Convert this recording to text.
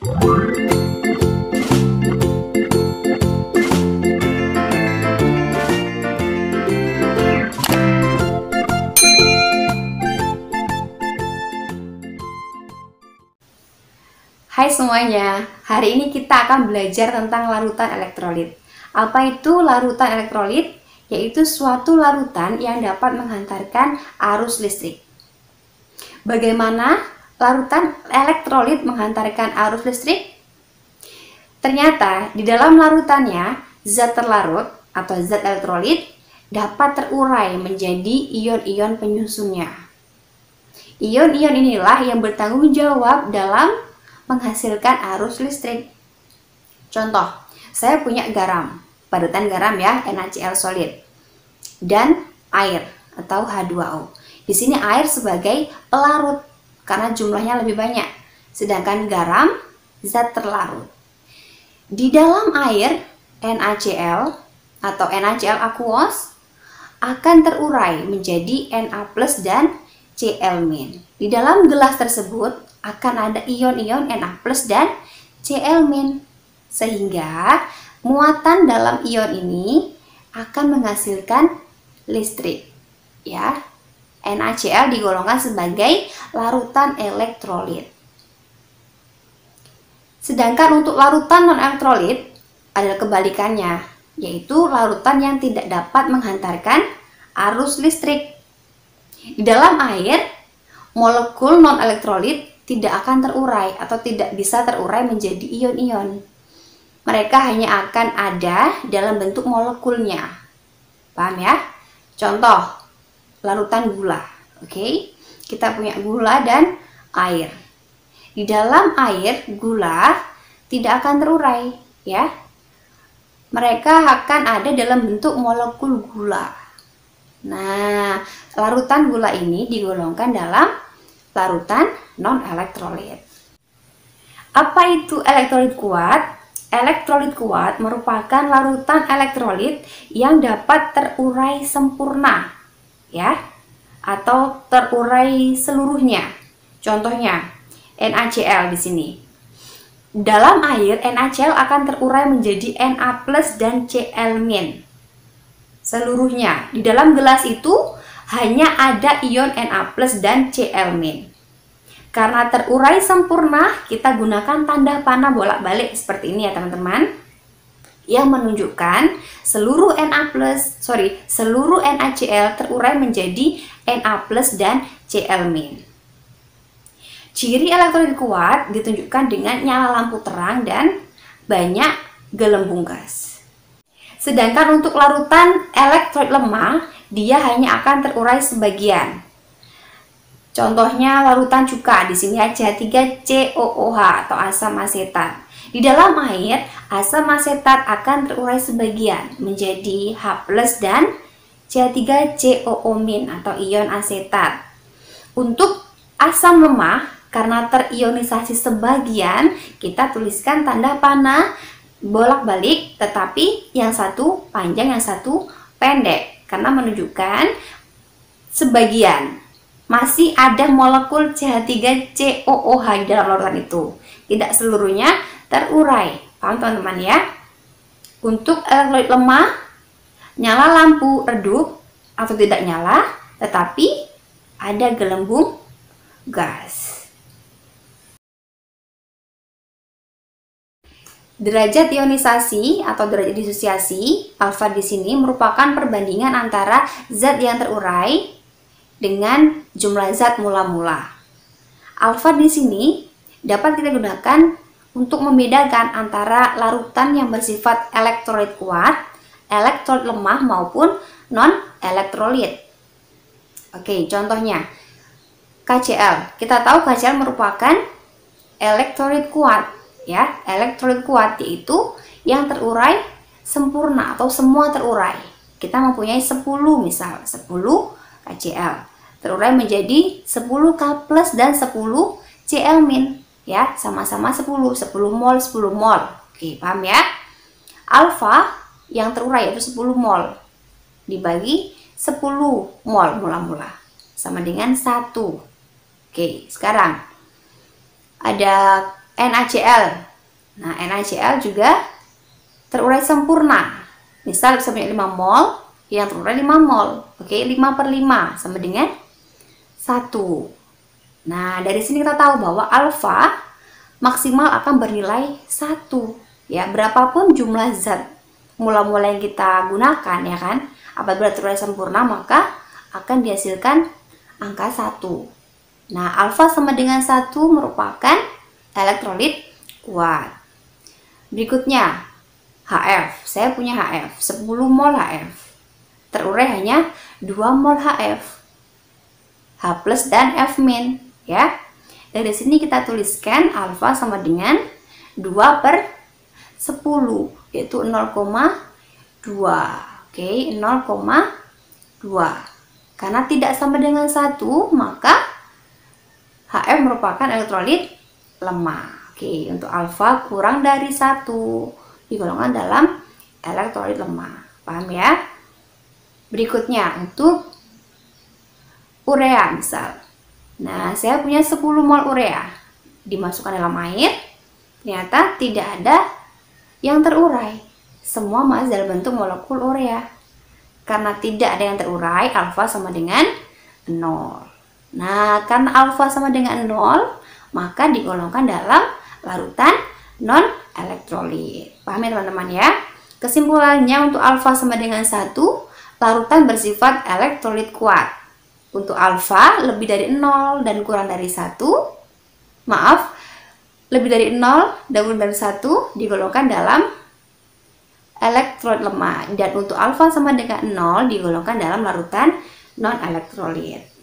Hai semuanya, hari ini kita akan belajar tentang larutan elektrolit. Apa itu larutan elektrolit? Yaitu suatu larutan yang dapat menghantarkan arus listrik. Bagaimana larutan elektrolit menghantarkan arus listrik? Ternyata di dalam larutannya, zat terlarut atau zat elektrolit dapat terurai menjadi ion-ion penyusunnya. Ion-ion inilah yang bertanggung jawab dalam menghasilkan arus listrik. Contoh, saya punya garam, parutan garam ya, NaCl solid, dan air atau H2O. Di sini air sebagai pelarut karena jumlahnya lebih banyak, sedangkan garam zat terlarut. Di dalam air NaCl atau NaCl aqueous akan terurai menjadi Na+ dan Cl-. Di dalam gelas tersebut akan ada ion-ion Na+ dan Cl-, sehingga muatan dalam ion ini akan menghasilkan listrik ya. NaCl digolongkan sebagai larutan elektrolit. Sedangkan untuk larutan non-elektrolit adalah kebalikannya, yaitu larutan yang tidak dapat menghantarkan arus listrik. Di dalam air, molekul non-elektrolit tidak akan terurai atau tidak bisa terurai menjadi ion-ion. Mereka hanya akan ada dalam bentuk molekulnya. Paham ya? Contoh, larutan gula. Oke, kita punya gula dan air. Di dalam air, gula tidak akan terurai, ya. Mereka akan ada dalam bentuk molekul gula. Nah, larutan gula ini digolongkan dalam larutan non-elektrolit. Apa itu elektrolit kuat? Elektrolit kuat merupakan larutan elektrolit yang dapat terurai sempurna, ya, atau terurai seluruhnya. Contohnya, NaCl di sini. Dalam air, NaCl akan terurai menjadi Na+ dan Cl-. Seluruhnya. Di dalam gelas itu hanya ada ion Na+ dan Cl-. Karena terurai sempurna, kita gunakan tanda panah bolak-balik seperti ini ya teman-teman, yang menunjukkan seluruh seluruh NaCl terurai menjadi Na+ dan Cl-. Ciri elektrolit kuat ditunjukkan dengan nyala lampu terang dan banyak gelembung gas. Sedangkan untuk larutan elektrolit lemah, dia hanya akan terurai sebagian. Contohnya larutan cuka, di sini aja H3COOH atau asam asetat. Di dalam air, asam asetat akan terurai sebagian menjadi H+ dan CH3COO- atau ion asetat. Untuk asam lemah, karena terionisasi sebagian, kita tuliskan tanda panah bolak-balik, tetapi yang satu panjang, yang satu pendek, karena menunjukkan sebagian. Masih ada molekul CH3COOH di dalam larutan itu. Tidak seluruhnya terurai. Paham teman-teman ya? Untuk elektrolit lemah, nyala lampu redup atau tidak nyala, tetapi ada gelembung gas. Derajat ionisasi atau derajat disosiasi alfa di sini merupakan perbandingan antara zat yang terurai dengan jumlah zat mula-mula. Alfa di sini dapat kita gunakan untuk membedakan antara larutan yang bersifat elektrolit kuat, elektrolit lemah maupun non-elektrolit. Oke, contohnya KCl. Kita tahu KCl merupakan elektrolit kuat, ya. Elektrolit kuat yaitu yang terurai sempurna atau semua terurai. Kita mempunyai 10 misal, 10 KCl terurai menjadi 10 K+ dan 10 Cl-, ya, sama-sama 10 mol 10 mol. Oke, paham ya? Alfa yang terurai yaitu 10 mol dibagi 10 mol mula-mula sama dengan 1. Oke, sekarang ada NaCl. Nah, NaCl juga terurai sempurna. Misal bisa punya 5 mol, yang terurai 5 mol. Oke, 5/5 sama dengan 1. Nah, dari sini kita tahu bahwa alfa maksimal akan bernilai 1. Ya, berapapun jumlah zat mula-mula yang kita gunakan, ya kan? Apabila terurai sempurna, maka akan dihasilkan angka 1. Nah, alfa sama dengan 1 merupakan elektrolit kuat. Berikutnya, HF. Saya punya HF, 10 mol HF. Terurai hanya 2 mol HF. H+ dan F-, ya. Dari sini kita tuliskan alfa sama dengan 2/10, yaitu 0,2. Oke, 0,2. Karena tidak sama dengan 1, maka HF merupakan elektrolit lemah. Oke, untuk alfa kurang dari 1 digolongkan dalam elektrolit lemah. Paham ya? Berikutnya untuk urea misal. Nah, saya punya 10 mol urea. Dimasukkan dalam air, ternyata tidak ada yang terurai. Semua masih dalam bentuk molekul urea. Karena tidak ada yang terurai, alfa sama dengan 0. Nah, karena alfa sama dengan 0, maka digolongkan dalam larutan non-elektrolit. Paham ya teman-teman ya? Kesimpulannya untuk alfa sama dengan 1, larutan bersifat elektrolit kuat. Untuk alfa lebih dari 0 dan kurang dari 1, lebih dari 0 dan kurang dari 1 digolongkan dalam elektrolit lemah. Dan untuk alfa sama dengan 0 digolongkan dalam larutan non-elektrolit.